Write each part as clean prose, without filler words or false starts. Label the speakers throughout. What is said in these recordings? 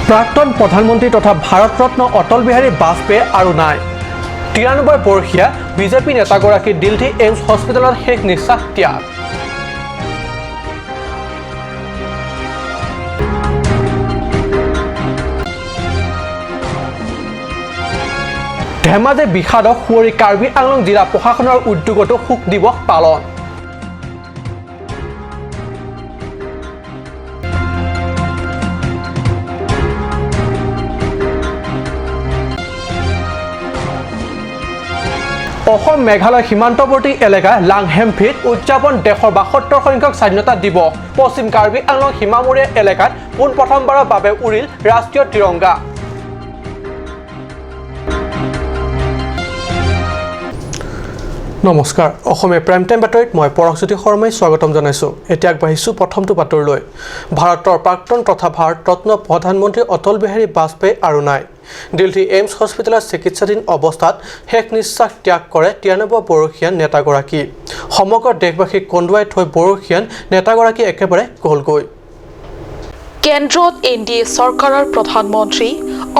Speaker 1: প্ৰাক্তন প্ৰধানমন্ত্ৰী তথা ভাৰতৰত্ন অটল বিহাৰী বাজপেয়ী আৰু নাই 93 বৰ্ষীয়া বিজেপি নেতাগৰাকী দিল্লী এইমছ হস্পিটেলত শেষ নিশ্বাস ত্যাগ। ধেমাজি বিষাদক সুঁৱৰি কাৰ্বি আংলং জিলা প্ৰশাসনৰ উদ্যোগতো শোক দিৱস পালন। অসম মেঘালয় সীমান্তৱৰ্তী এলেকা লাংহেমফিত উদযাপন দেশৰ ৭২ সংখ্যক স্বাধীনতা দিৱস। পশ্চিম কাৰ্বি আংলং সীমামূৰীয়া এলেকাত পোনপ্ৰথমবাৰৰ বাবে উৰিল ৰাষ্ট্ৰীয় তিৰংগা। নমস্কাৰ, অসমীয়া প্ৰাইম টাইম বাতৰিত মই পৰশজ্যোতি শৰ্মাই স্বাগতম জনাইছোঁ। এতিয়া আগবাঢ়িছোঁ প্ৰথমটো বাতৰিলৈ। ভাৰতৰ প্ৰাক্তন তথা ভাৰতৰত্ন প্ৰধানমন্ত্ৰী অটল বিহাৰী বাজপেয়ী আৰু নাই। দিল্লী এইমছ হস্পিটেলত চিকিৎসাধীন অৱস্থাত শেষ নিশ্বাস ত্যাগ কৰে 93 বৰ্ষীয়া নেতাগৰাকী। সমগ্ৰ দেশবাসীক কন্দুৱাই থৈ বৰ্ষীয়ান নেতাগৰাকী একেবাৰে গ'লগৈ।
Speaker 2: কেন্দ্ৰত NDA চৰকাৰৰ প্ৰধানমন্ত্ৰী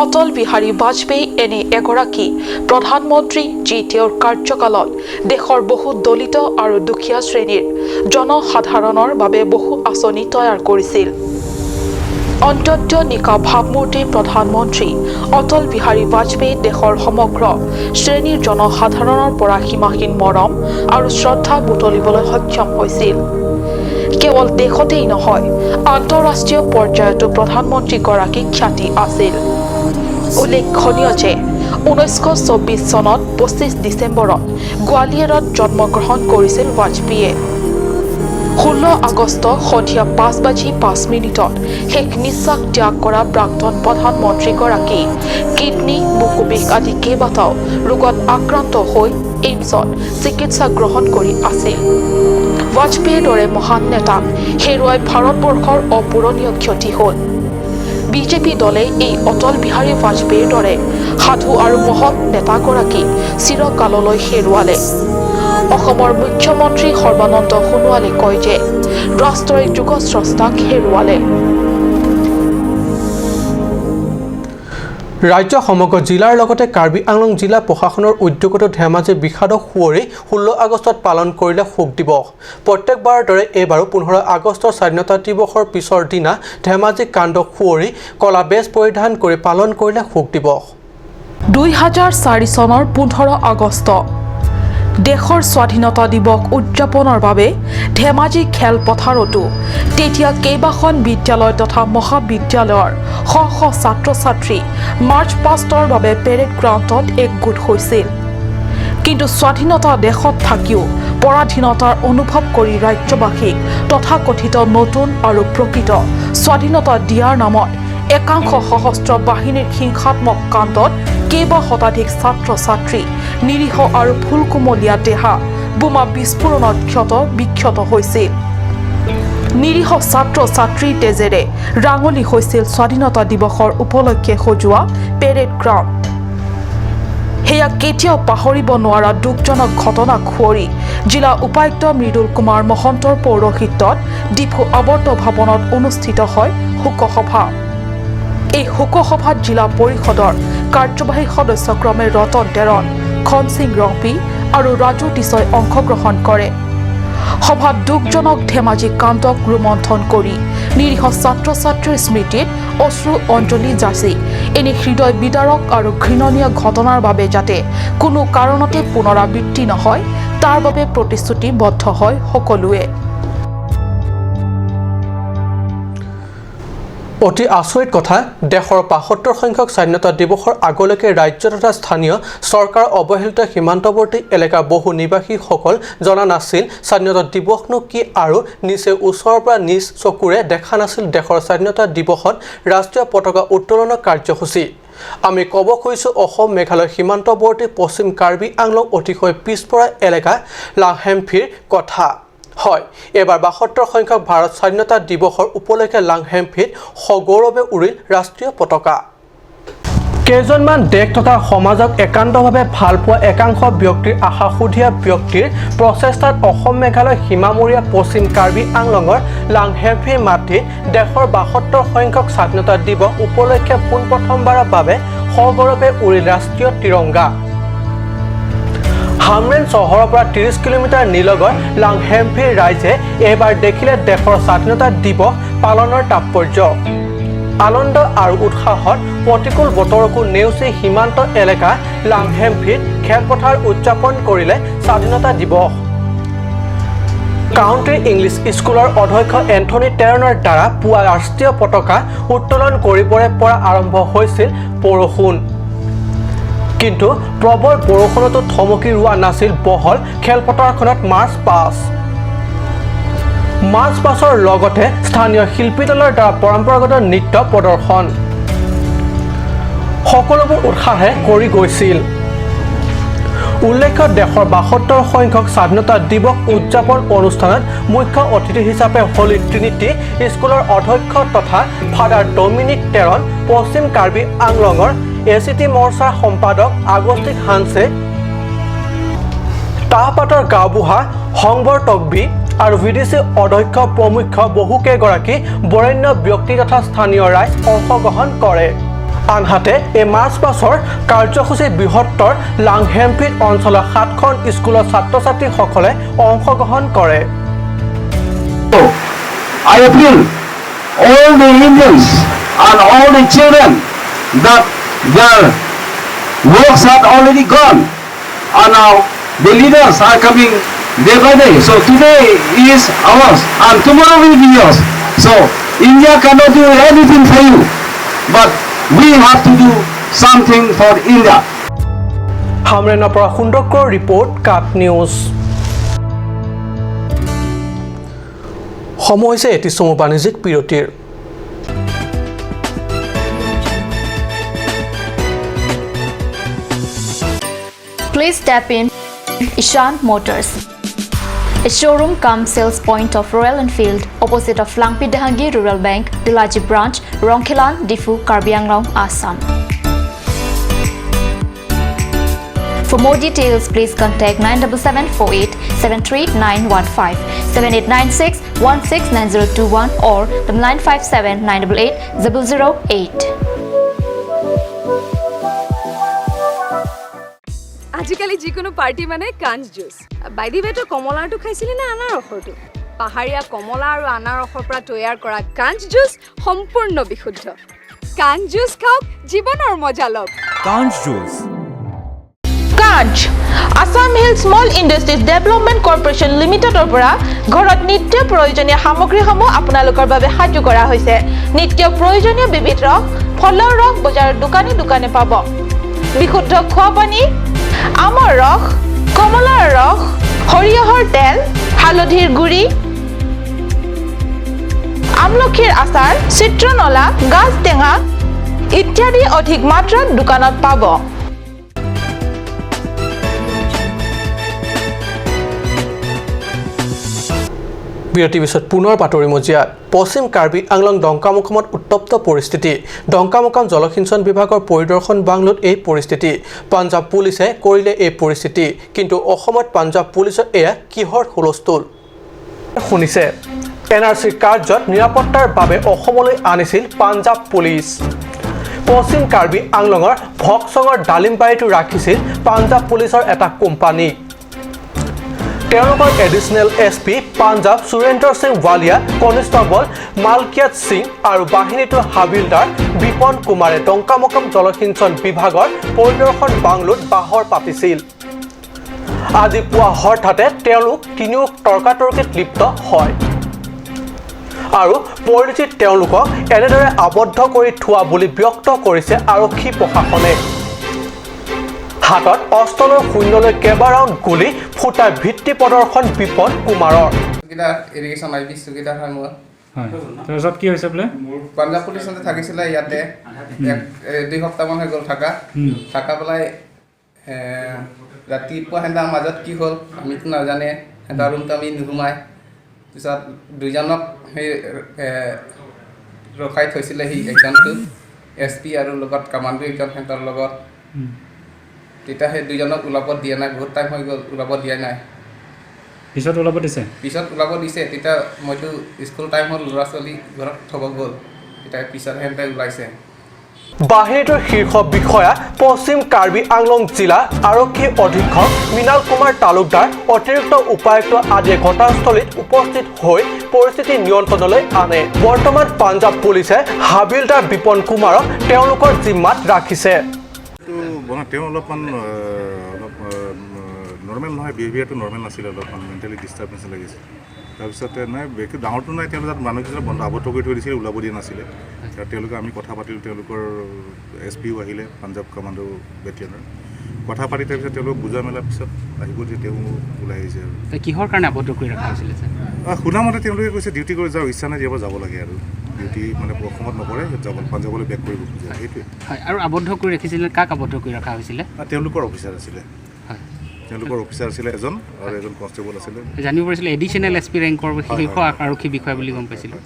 Speaker 2: অটল বিহাৰী বাজপেয়ী এনে এগৰাকী প্ৰধানমন্ত্ৰী যি তেওঁৰ কাৰ্যকালত দেশৰ বহু দলিত আৰু দুখীয়া শ্ৰেণীৰ জনসাধাৰণৰ বাবে বহু আঁচনি তৈয়াৰ কৰিছিল। অন্তত নিকা ভাৱমূৰ্তিৰ প্ৰধানমন্ত্ৰী অটল বিহাৰী বাজপেয়ী দেশৰ সমগ্ৰ শ্ৰেণীৰ জনসাধাৰণৰ পৰা সীমাহীন মৰম আৰু শ্ৰদ্ধা বুটলিবলৈ সক্ষম হৈছিল। কেৱল দেশতেই নহয়, আন্তঃৰাষ্ট্ৰীয় পৰ্যায়তো প্ৰধানমন্ত্ৰীগৰাকীৰ খ্যাতি আছিল। উল্লেখনীয় যে 1924 চনত 25 ডিচেম্বৰত গোৱালিয়ৰত জন্মগ্ৰহণ কৰিছিল বাজপেয়ীয়ে। 16 আগষ্ট সন্ধিয়া 5:05 শেষ নিশ্বাস ত্যাগ কৰা প্ৰাক্তন প্ৰধানমন্ত্ৰীগৰাকী কিডনী, বুকু বিষ আদি কেইবাটাও ৰোগত আক্ৰান্ত হৈ এইমছত চিকিৎসা গ্ৰহণ কৰি আছিল। বাজপেয়ীৰ দৰে মহান নেতাক হেৰুৱাই ভাৰতবৰ্ষৰ অপূৰণীয় ক্ষতি হ'ল। বিজেপি দলে এই অটল বিহাৰী বাজপেয়ীৰ দৰে সাধু আৰু মহৎ নেতাগৰাকী চিৰকাললৈ হেৰুৱালে। অসমৰ মুখ্যমন্ত্ৰী সৰ্বানন্দ সোণোৱালে কয় যে ৰাষ্ট্ৰই যুগস্ৰষ্টাক হেৰুৱালে।
Speaker 1: ৰাজ্য সমগ্ৰ জিলাৰ লগতে কাৰ্বি আংলং জিলা প্ৰশাসনৰ উদ্যোগতো ধেমাজি বিষাদক সুঁৱৰি 16 আগষ্টত পালন কৰিলে শোক দিৱস। প্ৰত্যেকবাৰৰ দৰে এইবাৰো 15 আগষ্টৰ স্বাধীনতা দিৱসৰ পিছৰ দিনা ধেমাজি কাণ্ডক সুঁৱৰি কলা বেজ পৰিধান কৰি পালন কৰিলে শোক দিৱস।
Speaker 2: 2004 চনৰ 15 আগষ্ট দেশৰ স্বাধীনতা দিৱস উদযাপনৰ বাবে ধেমাজি খেলপথাৰতো তেতিয়া কেইবাখন বিদ্যালয় তথা মহাবিদ্যালয়ৰ শ শ ছাত্ৰ ছাত্ৰী মাৰ্চ পাষ্টৰ বাবে পেৰেড গ্ৰাউণ্ডত একগোট হৈছিল। কিন্তু স্বাধীনতা দেশত থাকিও পৰাধীনতাৰ অনুভৱ কৰি ৰাজ্যবাসীক তথাকথিত নতুন আৰু প্ৰকৃত স্বাধীনতা দিয়াৰ নামত একাংশ সশস্ত্ৰ বাহিনীৰ হিংসাত্মক কাণ্ডত কেইবা শতাধিক ছাত্ৰ ছাত্ৰী নিৰীহ আৰু ফুলকুমলীয়া দেহা বোমা বিস্ফোৰণত বিক্ষত হৈছিল। নিৰীহ ছাত্ৰ ছাত্ৰীৰ তেজেৰে ৰাঙলী হৈছিল স্বাধীনতা দিৱসৰ উপলক্ষে সজোৱা পেৰেড গ্ৰাউণ্ড। সেয়া কেতিয়াও পাহৰিব নোৱাৰা দুখজনক ঘটনাক সুঁৱৰি জিলা উপায়ুক্ত মৃদুল কুমাৰ মহন্তৰ পৌৰোহিত্যত ডিফু আৱৰ্ত ভৱনত অনুষ্ঠিত হয় শোকসভা। এই শোকসভাত জিলা পৰিষদৰ কাৰ্যবাহী সদস্য ক্ৰমে ৰতন তেৰণ, খন সিং ৰংপি আৰু ৰাজু টিছই অংশগ্ৰহণ কৰে। সভাত দুখজনক ধেমাজি কাণ্ডক ৰোমন্থন কৰি নিৰীহ ছাত্ৰ ছাত্ৰীৰ স্মৃতিত অশ্ৰু অঞ্জলি যাচি এনে হৃদয় বিদাৰক আৰু ঘৃণনীয় ঘটনাৰ বাবে যাতে কোনো কাৰণতে পুনৰাবৃত্তি নহয় তাৰ বাবে প্ৰতিশ্ৰুতিবদ্ধ হয় সকলোৱে।
Speaker 1: অতি আচৰিত কথা, দেশৰ ৭২ সংখ্যক স্বাধীনতা দিৱসৰ আগলৈকে ৰাজ্য তথা স্থানীয় চৰকাৰ অৱহেলিত সীমান্তৱৰ্তী এলেকাৰ বহু নিবাসীসকল জনা নাছিল স্বাধীনতা দিৱসনো কি আৰু নিচেই ওচৰৰ পৰা নিজ চকুৰে দেখা নাছিল দেশৰ স্বাধীনতা দিৱসত ৰাষ্ট্ৰীয় পতাকা উত্তোলনৰ কাৰ্যসূচী। আমি ক'ব খুজিছোঁ অসম মেঘালয় সীমান্তৱৰ্তী পশ্চিম কাৰ্বি আংলং অতিশয় পিছপৰা এলেকা লাংহেমফিৰ কথা। হয়, এবাৰ ৭২ সংখ্যক ভাৰত স্বাধীনতা দিৱসৰ উপলক্ষে লাংহেমফিত সগৌৰৱে উৰিল ৰাষ্ট্ৰীয় পতাকা। কেইজনমান দেশ তথা সমাজক একান্তভাৱে ভাল পোৱা একাংশ ব্যক্তিৰ আশাসুধীয়া ব্যক্তিৰ প্ৰচেষ্টাত অসম মেঘালয় সীমামূৰীয়া পশ্চিম কাৰ্বি আংলঙৰ লাংহেভি মাটিত দেশৰ ৭২ সংখ্যক স্বাধীনতা দিৱস উপলক্ষে পোনপ্ৰথমবাৰৰ বাবে সগৌৰৱে উৰিল ৰাষ্ট্ৰীয় তিৰংগা হামৰেন চহৰৰ পৰা ৩০ কিলোমিটাৰ নিলগৰ লাংহেভিৰ ৰাইজে এইবাৰ দেখিলে দেশৰ স্বাধীনতা দিৱস পালনৰ তাৎপৰ্য আনন্দ আৰু উৎসাহত প্ৰতিকূল বতৰকো নেওচি সীমান্ত এলেকা লাংহেভিত খেলপথাৰ উদযাপন কৰিলে স্বাধীনতা দিৱস কাউণ্টি ইংলিছ স্কুলৰ অধ্যক্ষ এন্থনী টেৰণৰ দ্বাৰা পুৱা ৰাষ্ট্ৰীয় পতাকা উত্তোলন কৰিবৰে পৰা আৰম্ভ হৈছিল বৰষুণ কিন্তু প্ৰবল বৰষুণতো থমকি ৰোৱা নাছিল বহল খেলপথাৰখনত মাৰ্চ পাছৰ লগতে স্থানীয় শিল্পী দলৰ দ্বাৰা পৰম্পৰাগত নৃত্য প্ৰদৰ্শন সকলোবোৰ উৎসাহে কৰি গৈছিল উল্লেখ্য দেশৰ ৭২ সংখ্যক স্বাধীনতা দিৱস উদযাপন অনুষ্ঠানত মুখ্য অতিথি হিচাপে হলি ট্ৰিনিটি স্কুলৰ অধ্যক্ষ তথা ফাদাৰ ডমিনিক টেৰন পশ্চিম কাৰ্বি আংলঙৰ এচিটি মৰ্চাৰ সম্পাদক আগষ্টিক হানছে তাহপাতৰ গাঁওবুঢ়া সংবৰ তকবি আৰু ভিডিচি অধ্যক্ষ প্ৰমুখ্য বহুকেইগৰাকী বৰেণ্য ব্যক্তি তথা স্থানীয় ৰাইজ অংশগ্ৰহণ কৰে আনহাতে এই মাৰ্চ পাছৰ কাৰ্যসূচী বৃহত্তৰ লাংহেভিত অঞ্চলৰ ৭খন স্কুলৰ ছাত্ৰ ছাত্ৰীসকলে অংশগ্ৰহণ কৰে
Speaker 3: I appeal all the Indians and all the children that their works had already gone and now the leaders are coming day by day. So today is ours and tomorrow will be yours. So India cannot do anything for you, but we have to do something for India.
Speaker 1: হামৰেনৰ পৰা সুন্দকৰ report cup news সময় হৈছে এটি চমু বাণিজ্যিক বিৰতিৰ
Speaker 4: Please step in Ishan Motors, a showroom cum sales point of Royal Enfield opposite of Langpi Dahangi Rural Bank, Dilaji Branch, Rongkhelan, Difu, Karbi Anglong, Assam. For more details, please contact 97748 73915, 7896 169021 or 957 988 008.
Speaker 5: আজিকালি যিকোনো party মানে কাঞ্চ juice বাইদি বেটো কমলাটো খাইছিলি না আনাৰসৰটো পাহাৰীয়া কমলা আৰু আনাৰসৰ পৰা তৈয়াৰ কৰা কাঞ্চ জুচ সম্পূৰ্ণ বিশুদ্ধ কাঞ্চ জুচ খাওক জীৱনৰ মজা লওক
Speaker 6: কাঞ্চ জুচ
Speaker 2: কাঞ্চ Assam hill small industries development corporation লিমিটেডৰ পৰা ঘৰত নিত্য প্ৰয়োজনীয় সামগ্ৰীসমূহ আপোনালোকৰ বাবে সাজু কৰা হৈছে নিত্য প্ৰয়োজনীয় বিবিধ ৰস ফলৰ ৰস বজাৰৰ দোকানে পাব বিশুদ্ধ খোৱা পানী আমৰ ৰস কমলাৰ ৰস সৰিয়হৰ তেল হালধিৰ গুড়ি আমলখিৰ আচাৰ চিত্ৰনলা গাজ টেঙা ইত্যাদি অধিক মাত্ৰাত দোকানত পাব
Speaker 1: বিৰতিৰ পিছত পুনৰ বাতৰি মজিয়াত পশ্চিম কাৰ্বি আংলং ডংকামুকামত উত্তপ্ত পৰিস্থিতি ডংকামুকাম জলসিঞ্চন বিভাগৰ পৰিদৰ্শন বাংলোত এই পৰিস্থিতি পাঞ্জাৱ পুলিচে কৰিলে এই পৰিস্থিতি কিন্তু অসমত পাঞ্জাৱ পুলিচৰ এয়া কিহৰ হুলস্থুল শুনিছে এনআৰচিৰ কাৰ্যত নিৰাপত্তাৰ বাবে অসমলৈ আনিছিল পাঞ্জাৱ পুলিচ পশ্চিম কাৰ্বি আংলঙৰ ভকচঙৰ ডালিমবাৰীটো ৰাখিছিল পাঞ্জাৱ পুলিচৰ এটা কোম্পানী তেওঁলোকৰ additional SP Punjab Surendra Singh Walia constable Malkiat Singh আৰু বাহিনীটোৰ হাবিলদাৰ বিপন কুমাৰে ডংকামুকাম জলসিঞ্চন বিভাগৰ পৰিদৰ্শন বাংলোত বাহৰ পাতিছিল আজি পুৱা হঠাতে তেওঁলোক তিনিও তৰ্কাতৰ্কিত লিপ্ত হয় আৰু পৰিস্থিতিত তেওঁলোকক এনেদৰে আবদ্ধ কৰি থোৱা বুলি ব্যক্ত কৰিছে আৰক্ষী প্ৰশাসনে হাতত অস্ত্ৰৰ শূন্যলৈ কেইবা ৰাউণ্ড গুলি ফুটাই ভিত্তি প্ৰদৰ্শন বিপন কুমাৰৰ
Speaker 7: ইৰিগেশ্যন আই পি চকীদাৰ হয় মোৰ
Speaker 6: তাৰপিছত কি হৈছে বোলে
Speaker 7: পাঞ্জাৱ পুলিচতে থাকিছিলে ইয়াতে 2 সপ্তাহমান হৈ গ'ল থাকা পেলাই ৰাতিপুৱা সেন্দাৰ মাজত কি হ'ল আমিতো নাজানে সেন্দাৰ ৰুমটো আমি নুসুমাই পিছত দুইজনক সেই ৰখাই থৈছিলে সি এক্সামটো SP আৰু লগত কমাণ্ডো এক্সাম চেণ্টাৰৰ লগত তেতিয়া সেই দুজনক ওলাব দিয়া নাই বহুত টাইম হৈ গ'ল ওলাব দিয়া নাই
Speaker 6: পিছত ওলাব দিছে
Speaker 7: পিছত ওলাব দিছে তেতিয়া মইতো স্কুল টাইমত ল'ৰা ছোৱালী ঘৰত থ'ব গ'ল তেতিয়া পিছত সেনেকৈ ওলাইছে
Speaker 1: বাহিৰটোৰ শীৰ্ষ বিষয়া পশ্চিম কাৰ্বি আংলং জিলা আৰক্ষী অধীক্ষক মৃণাল কুমাৰ তালুকদাৰ অতিৰিক্ত উপায়ুক্ত আদিয়ে ঘটনাস্থলীত উপস্থিত হৈ পৰিস্থিতি নিয়ন্ত্ৰণলৈ আনে বৰ্তমান পাঞ্জাৱ পুলিচে হাবিলদাৰ বিপন কুমাৰক তেওঁলোকৰ জিম্মাত ৰাখিছে
Speaker 8: তেওঁ অলপমান নৰ্মেল নহয় বিহেভিয়াৰটো নৰ্মেল নাছিলে অলপমান মেণ্টেলি ডিষ্টাৰ্বেঞ্চ লাগিছে তাৰপিছতে নাই বেছি ডাঙৰটো নাই তেওঁলোকে তাত মানুহকেইজনক বন্ধ আবদ্ধ কৰি থৈ দিছিলে ওলাব দিয়া নাছিলে তেওঁলোকে আমি কথা পাতিলোঁ তেওঁলোকৰ SPও আহিলে পাঞ্জাৱ কমাণ্ডো বেটেলিয়নৰ কথা পাতি তাৰপিছত তেওঁলোকক বুজা মেলাৰ পিছত আহিব যে তেওঁ ওলাই আহিছে আৰু
Speaker 9: কিহৰ কাৰণে আবদ্ধ কৰি ৰখা হৈছিলে
Speaker 8: শুনামতে তেওঁলোকে কৈছে ডিউটি কৰি যাওঁ ইচ্ছা নাই যিহেতু যাব লাগে আৰু ডিউটি মানে অসমত নকৰে যাব পাঞ্জাৱলৈ বেক কৰিব খোজে সেইটোৱে
Speaker 9: হয় আৰু আবদ্ধ কৰি ৰাখিছিলে কাক আবদ্ধ কৰি ৰখা হৈছিলে
Speaker 8: তেওঁলোকৰ অফিচাৰ আছিলে
Speaker 9: হয়
Speaker 8: তেওঁলোকৰ অফিচাৰ আছিলে এজন আৰু এজন কনষ্টেবল আছিলে
Speaker 9: জানিব পাৰিছিলে এডিশ্যনেল SP ৰেংকৰ শীৰ্ষ আৰক্ষী বিষয়া বুলি গম পাইছিলোঁ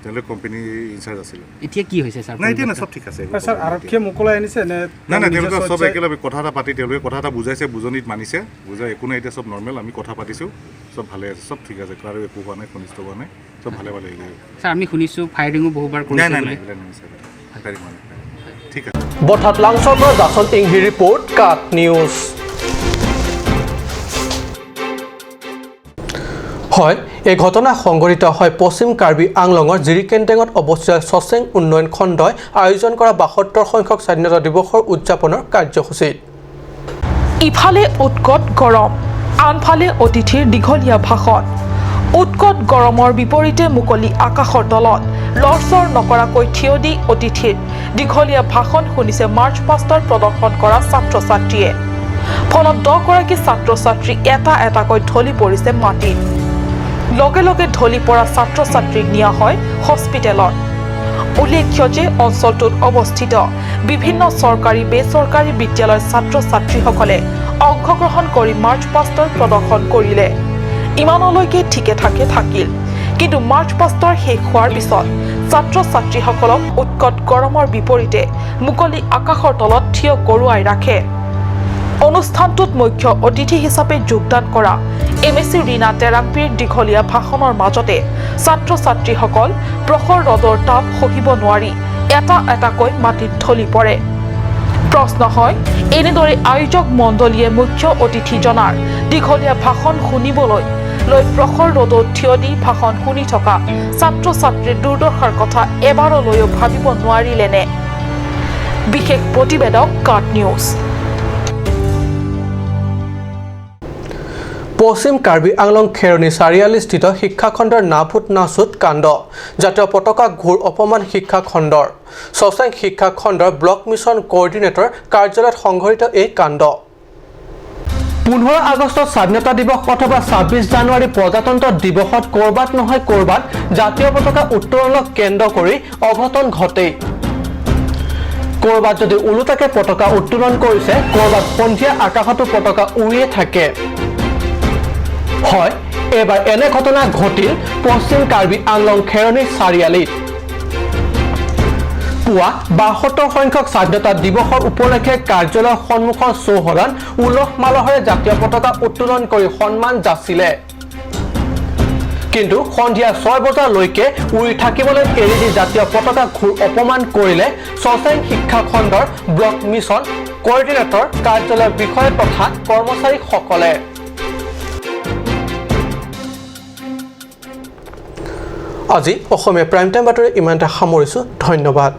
Speaker 8: তেওঁলোকে কোম্পানী ইনচাৰ্জ আছিলে
Speaker 9: এতিয়া কি হৈছে ছাৰ
Speaker 8: নাই এতিয়া নাই চব ঠিক আছে
Speaker 6: ছাৰ আৰক্ষীয়ে মোকলাই আনিছে নে
Speaker 8: নাই নাই তেওঁলোকে চব একেলগে কথা এটা পাতি তেওঁলোকে কথা এটা বুজাইছে বুজনিত মানিছে বুজাই একো নাই এতিয়া চব নৰ্মেল আমি কথা পাতিছোঁ চব ভালে আছে চব ঠিক আছে কাৰো একো হোৱা নাই ঘনিষ্ঠ হোৱা নাই চব ভালে ভালে
Speaker 9: ছাৰ আমি শুনিছোঁ ফায়াৰিঙো বহুবাৰ কৰিছে
Speaker 8: নাই নাই ঠিক আছে
Speaker 1: বঠাত লাংচৰ পৰা জাচন ইংহি ৰিপৰ্ট কাট নিউজ হয় এই ঘটনা সংঘটিত হয় পশ্চিম কাৰ্বি আংলঙৰ জিৰিকেণ্টেঙত অৱস্থিত ছচেং উন্নয়ন খণ্ডই আয়োজন কৰা ৭২ সংখ্যক স্বাধীনতা দিৱসৰ উদযাপনৰ কাৰ্যসূচীত
Speaker 2: ইফালে উৎকট গৰম আনফালে অতিথিৰ দীঘলীয়া ভাষণ উৎকট গৰমৰ বিপৰীতে মুকলি আকাশৰ তলত লৰচৰ নকৰাকৈ থিয় দি অতিথিৰ দীঘলীয়া ভাষণ শুনিছে মাৰ্চ পাষ্টৰ প্ৰদৰ্শন কৰা ছাত্ৰ ছাত্ৰীয়ে ফলত 10গৰাকী ছাত্ৰ ছাত্ৰী এটা এটাকৈ ঢলি পৰিছে মাটিত লগে লগে ঢলি পৰা ছাত্ৰ ছাত্ৰীক নিয়া হয় হস্পিটেলত উল্লেখ্য যে অঞ্চলটোত অৱস্থিত বিভিন্ন চৰকাৰী বেচৰকাৰী বিদ্যালয়ৰ ছাত্ৰ ছাত্ৰীসকলে অংশগ্ৰহণ কৰি মাৰ্চ পাষ্টৰ প্ৰদৰ্শন কৰিলে ইমানলৈকে ঠিকে ঠাকে থাকিল কিন্তু মাৰ্চ পাষ্টৰ শেষ হোৱাৰ পিছত ছাত্ৰ ছাত্ৰীসকলক উৎকট গৰমৰ বিপৰীতে মুকলি আকাশৰ তলত থিয় কৰোৱাই ৰাখে অনুষ্ঠানটোত মুখ্য অতিথি হিচাপে যোগদান কৰা MSc ৰীনা টেৰাম্পীৰ দীঘলীয়া ভাষণৰ মাজতে ছাত্ৰ ছাত্ৰীসকল প্ৰখৰ ৰ'দৰ তাপ সহিব নোৱাৰি এটা এটাকৈ মাটিত ঢলি পৰে প্ৰশ্ন হয় এনেদৰে আয়োজক মণ্ডলীয়ে মুখ্য অতিথিজনাৰ দীঘলীয়া ভাষণ শুনিবলৈ লৈ প্ৰখৰ ৰ'দত থিয় দি ভাষণ শুনি থকা ছাত্ৰ ছাত্ৰীৰ দুৰ্দশাৰ কথা এবাৰলৈও ভাবিব নোৱাৰিলেনে বিশেষ প্ৰতিবেদক কাট নিউজ
Speaker 1: পশ্চিম কাৰ্বি আংলং খেৰণী চাৰিআলিস্থিত শিক্ষাখণ্ডৰ নাভূত নাচুত কাণ্ড জাতীয় পতাকা ঘূৰ অপমান শিক্ষাখণ্ডৰ ছচেং শিক্ষাখণ্ডৰ ব্লক মিছন কোঅৰ্ডিনেটৰ কাৰ্যালয়ত সংঘটিত এই কাণ্ড 15 আগষ্টত স্বাধীনতা দিৱস অথবা 26 জানুৱাৰী প্ৰজাতন্ত্ৰ দিৱসত কৰবাত নহয় কৰবাত জাতীয় পতাকা উত্তোলনক কেন্দ্ৰ কৰি অঘটন ঘটে কৰবাত যদি উলুটাকে পতাকা উত্তোলন কৰিছে কৰবাত সন্ধিয়া আকাশতো পতাকা উৰিয়ে থাকে হয় এবাৰ এনে ঘটনা ঘটিল পশ্চিম কাৰ্বি আংলং খেৰণী চাৰিআলিত পুৱা ৭২ সংখ্যক স্বাধীনতা দিৱসৰ উপলক্ষে কাৰ্যালয়ৰ সন্মুখৰ চৌহদত উলহ মালহেৰে জাতীয় পতাকা উত্তোলন কৰি সন্মান যাচিলে কিন্তু সন্ধিয়া 6 বজালৈকে উৰি থাকিবলৈ এৰি দি জাতীয় পতাকা ঘূৰ অপমান কৰিলে ছচেং শিক্ষাখণ্ডৰ ব্লক মিছন কোঅৰ্ডিনেটৰ কাৰ্যালয়ৰ বিষয়া তথা কৰ্মচাৰীসকলে আজি অসমীয়া প্ৰাইম টাইম বাতৰি ইমানতে সামৰিছোঁ ধন্যবাদ।